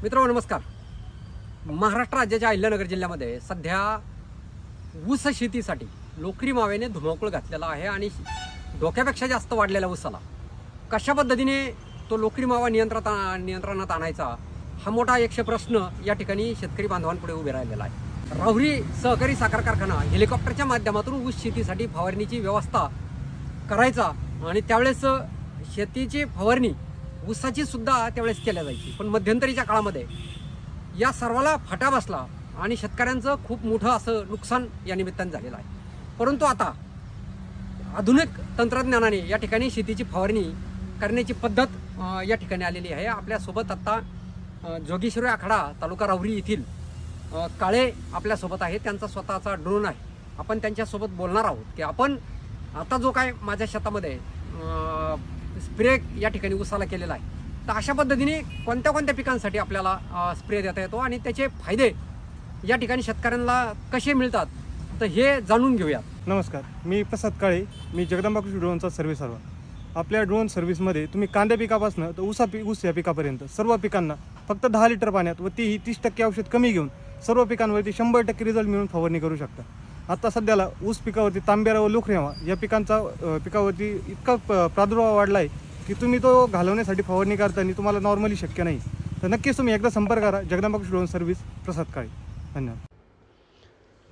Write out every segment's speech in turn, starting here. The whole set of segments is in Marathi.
मित्रांनो नमस्कार. महाराष्ट्र राज्याच्या अहिल्यानगर जिल्ह्यामध्ये सध्या ऊस शेतीसाठी लोकरी मावेने धुमाकूळ घातलेला आहे आणि डोक्यापेक्षा जास्त वाढलेल्या ऊसाला कशा पद्धतीने तो लोकरी मावा नियंत्रणात आणायचा हा मोठा एकशे प्रश्न या ठिकाणी शेतकरी बांधवांपुढे उभे राहिलेला आहे. राहुरी सहकारी साखर कारखाना हेलिकॉप्टरच्या माध्यमातून ऊस शेतीसाठी फवारणीची व्यवस्था करायचा आणि त्यावेळेस शेतीची फवारणी ऊसाची सुद्धा त्यावेळेस केल्या जायची. पण मध्यंतरीच्या काळामध्ये या सर्वाला फटा बसला आणि शेतकऱ्यांचं खूप मोठं असं नुकसान या निमित्तानं झालेलं आहे. परंतु आता आधुनिक तंत्रज्ञानाने या ठिकाणी शेतीची फवारणी करण्याची पद्धत या ठिकाणी आलेली आहे. आपल्यासोबत आता जोगेश्वरी आखाडा तालुका राहुरी येथील काळे आपल्यासोबत आहे. त्यांचा स्वतःचा ड्रोन आहे. आपण त्यांच्यासोबत बोलणार आहोत की आपण आता जो काय माझ्या शेतामध्ये स्प्रे या ठिकाणी ऊसाला केलेला आहे तर अशा पद्धतीने कोणत्या कोणत्या पिकांसाठी आपल्याला स्प्रे देता येतो आणि त्याचे फायदे या ठिकाणी शेतकऱ्यांना कसे मिळतात तर हे जाणून घेऊया. नमस्कार, मी प्रसाद काळे. मी जगदंबा कृषी ड्रोनचा सर्व्हिस सर्व. आपल्या ड्रोन सर्व्हिसमध्ये तुम्ही कांद्या पिकापासून तर ऊस या पिकापर्यंत सर्व पिकांना फक्त 10 लिटर पाण्यात व तीही 30% औषध कमी घेऊन सर्व पिकांवरती 100% रिझल्ट मिळून फवारणी करू शकता. आता सध्याला ऊस पिकावरती तांबेरा व लोकरी मावा या पिकावरती इतका प्रादुर्भाव वाढला आहे की तुम्ही तो घालवण्यासाठी फवारणी करताना तुम्हाला नॉर्मली शक्य नाही. तर नक्कीच तुम्ही एकदा संपर्क करा. जगदंबा कृषी ड्रोन सर्व्हिस, प्रसाद काळे. धन्यवाद.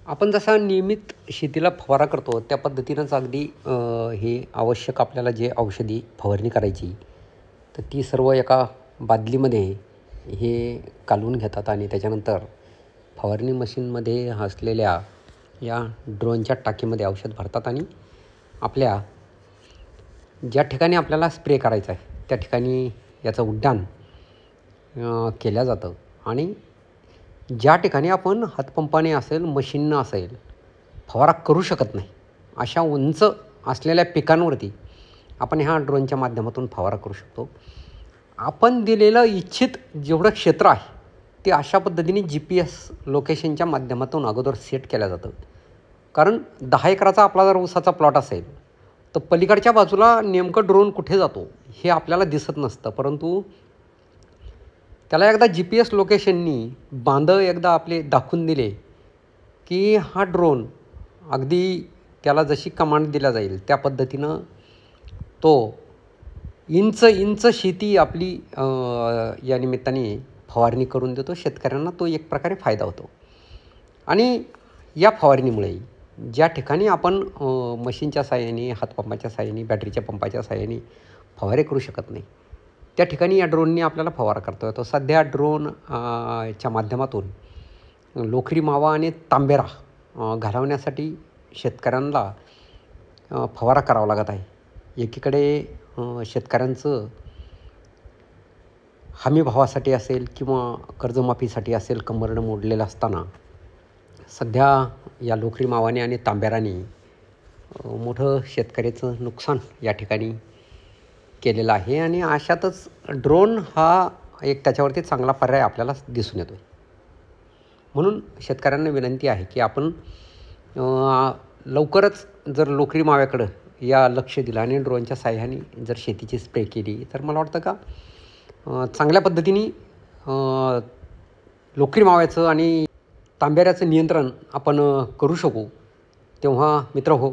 आपण जसा नियमित शेतीला फवारा करतो त्या पद्धतीनंच अगदी हे आवश्यक आपल्याला जे औषधी फवारणी करायची तर ती सर्व एका बादलीमध्ये हे कालवून घेतात आणि त्याच्यानंतर फवारणी मशीनमध्ये असलेल्या या ड्रोनच्या टाकीमध्ये औषध भरतात आणि आपल्या ज्या ठिकाणी आपल्याला स्प्रे करायचा आहे त्या ठिकाणी याचं उड्डाण केलं जातं. आणि ज्या ठिकाणी आपण हातपंपाने असेल मशीननं असेल फवारा करू शकत नाही अशा उंच असलेल्या पिकांवरती आपण ह्या ड्रोनच्या माध्यमातून फवारा करू शकतो. आपण दिलेलं इच्छित जेवढं क्षेत्र आहे ते अशा पद्धतीने GPS लोकेशनच्या माध्यमातून अगोदर सेट केलं जातं. कारण 10 एकराचा आपला जर ऊसाचा प्लॉट असेल तर पलीकडच्या बाजूला नेमकं ड्रोन कुठे जातो हे आपल्याला दिसत नसतं. परंतु त्याला एकदा GPS लोकेशननी एकदा आपले दाखवून दिले की हा ड्रोन अगदी त्याला जशी कमांड दिला जाईल त्या पद्धतीनं तो इंच शेती आपली या निमित्ताने फवारणी करून देतो. शेतकऱ्यांना तो एक प्रकारे फायदा होतो. आणि या फवारणीमुळे ज्या ठिकाणी आपण मशीनच्या साहाय्याने, हातपंपाच्या साहाय्याने, बॅटरीच्या पंपाच्या साहाय्याने फवारे करू शकत नाही त्या ठिकाणी या ड्रोनने आपल्याला फवारा करता येतो. सध्या ड्रोन च्या माध्यमातून लोकरी मावा आणि तांबेरा घालवण्यासाठी शेतकऱ्यांना फवारा करावा लागत आहे. एकीकडे शेतकऱ्यांचं हमी भावासाठी असेल किंवा कर्जमाफीसाठी असेल कंबरडं मोडलेलं असताना सध्या या लोकरी मावाने आणि तांबेराने मोठं शेतकऱ्याचं नुकसान या ठिकाणी केलेलं आहे. आणि अशातच ड्रोन हा एक त्याच्यावरती चांगला पर्याय आपल्याला दिसून येतो. म्हणून शेतकऱ्यांना विनंती आहे की आपण लवकरच जर लोकरी माव्याकडं या लक्ष दिलं आणि ड्रोनच्या साहाय्याने जर शेतीची स्प्रे केली तर मला वाटतं का चांगल्या पद्धतीने लोकरी माव्याचं आणि तांबेऱ्याचं नियंत्रण आपण करू शकू. तेव्हा मित्र हो,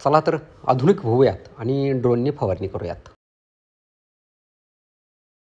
चला तर आधुनिक होऊयात आणि ड्रोनने फवारणी करूयात.